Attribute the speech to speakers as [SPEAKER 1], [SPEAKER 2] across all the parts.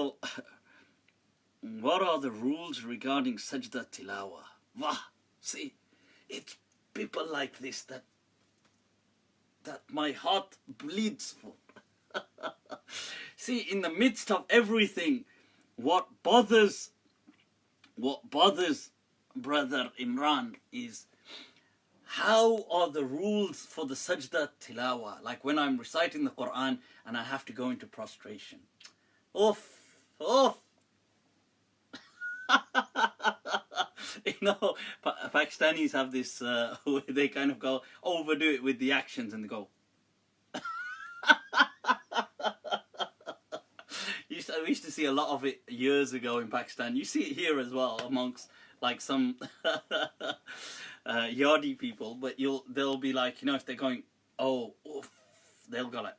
[SPEAKER 1] So, what are the rules regarding Sujud Al-Tilawah? Wah! See, it's people like this that my heart bleeds for. See, in the midst of everything, what bothers brother Imran is how are the rules for the Sajda Tilawah, like when I'm reciting the Quran and I have to go into prostration. Oof. You know, Pakistanis have this where they kind of go overdo it with the actions and they go. We used to see a lot of it years ago in Pakistan. You see it here as well amongst like some Yardi people, but they'll be like, you know, if they're going, oh, oof, they'll go like.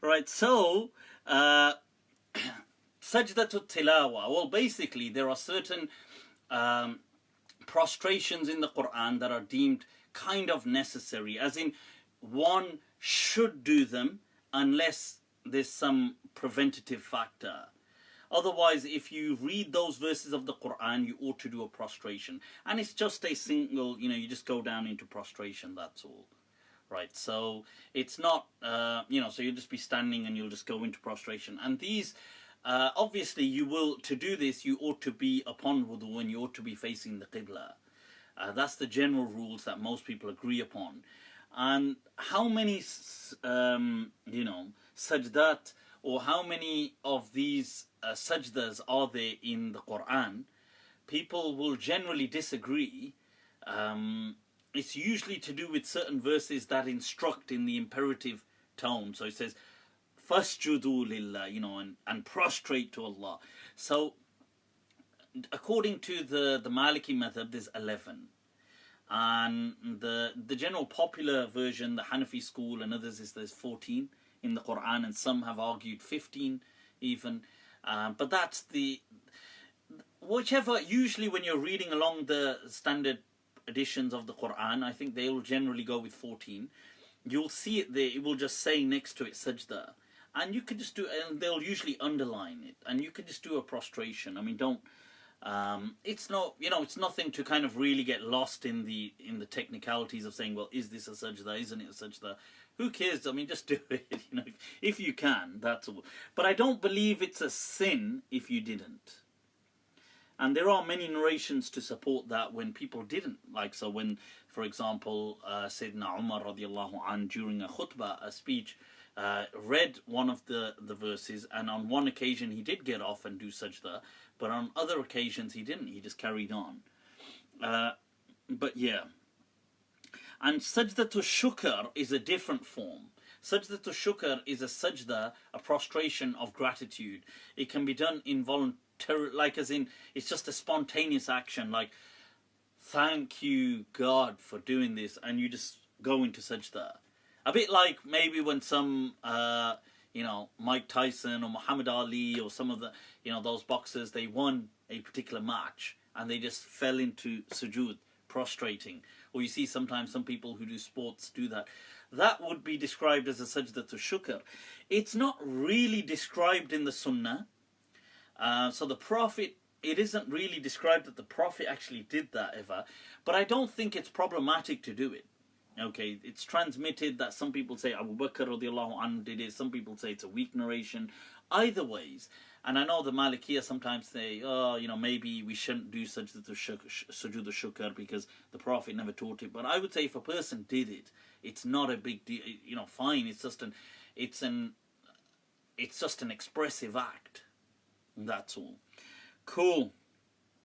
[SPEAKER 1] Right, so Sajdatul Tilawah. Well, basically, there are certain prostrations in the Quran that are deemed kind of necessary, as in one should do them unless there's some preventative factor. Otherwise, if you read those verses of the Quran, you ought to do a prostration. And it's just a single, you know, you just go down into prostration, that's all. Right, so it's not, you know, so you'll just be standing and you'll just go into prostration. And these, obviously, you will, to do this, you ought to be upon wudu and you ought to be facing the Qibla. That's the general rules that most people agree upon. And how many, you know, sajdat, or how many of these sajdas are there in the Quran? People will generally disagree. It's usually to do with certain verses that instruct in the imperative tone. So it says, "Fasjudu lillah," you know, and prostrate to Allah. So, according to the Maliki method, there's 11. And the general popular version, the Hanafi school and others, is there's 14 in the Quran, and some have argued 15 even. But that's whichever, usually when you're reading along the standard editions of the Quran, I think they will generally go with 14. You'll see it there, it will just say next to it sajda. And you can just do, and they'll usually underline it, and you can just do a prostration. I mean, don't, it's no, you know, it's nothing to kind of really get lost in the technicalities of saying, well, is this a sajda, isn't it a sajda? Who cares? I mean, just do it, you know, if you can, that's all. But I don't believe it's a sin if you didn't. And there are many narrations to support that when people didn't. Like, so when, for example, Sayyidina Umar radiallahu anh, during a khutbah, a speech, read one of the verses, and on one occasion he did get off and do sajda, but on other occasions he didn't, he just carried on. But yeah. And Sajdatul Shukr is a different form. Sajdatul Shukr is a sajda, a prostration of gratitude. It can be done involuntarily, like as in, it's just a spontaneous action, like, thank you God for doing this, and you just go into sajda. A bit like maybe when some, you know, Mike Tyson or Muhammad Ali or some of the, you know, those boxers, they won a particular match and they just fell into sujood, prostrating. Or you see sometimes some people who do sports do that. That would be described as a sajdatul shukr. It's not really described in the sunnah. So the Prophet, it isn't really described that the Prophet actually did that ever. But I don't think it's problematic to do it. Okay, it's transmitted that some people say Abu Bakr radiallahu anhu did it, some people say it's a weak narration. Either ways, and I know the Malikiya sometimes say, oh, you know, maybe we shouldn't do Sujud al-Shukr because the Prophet never taught it. But I would say if a person did it, it's not a big deal, you know, fine, it's just an expressive act. That's all. Cool.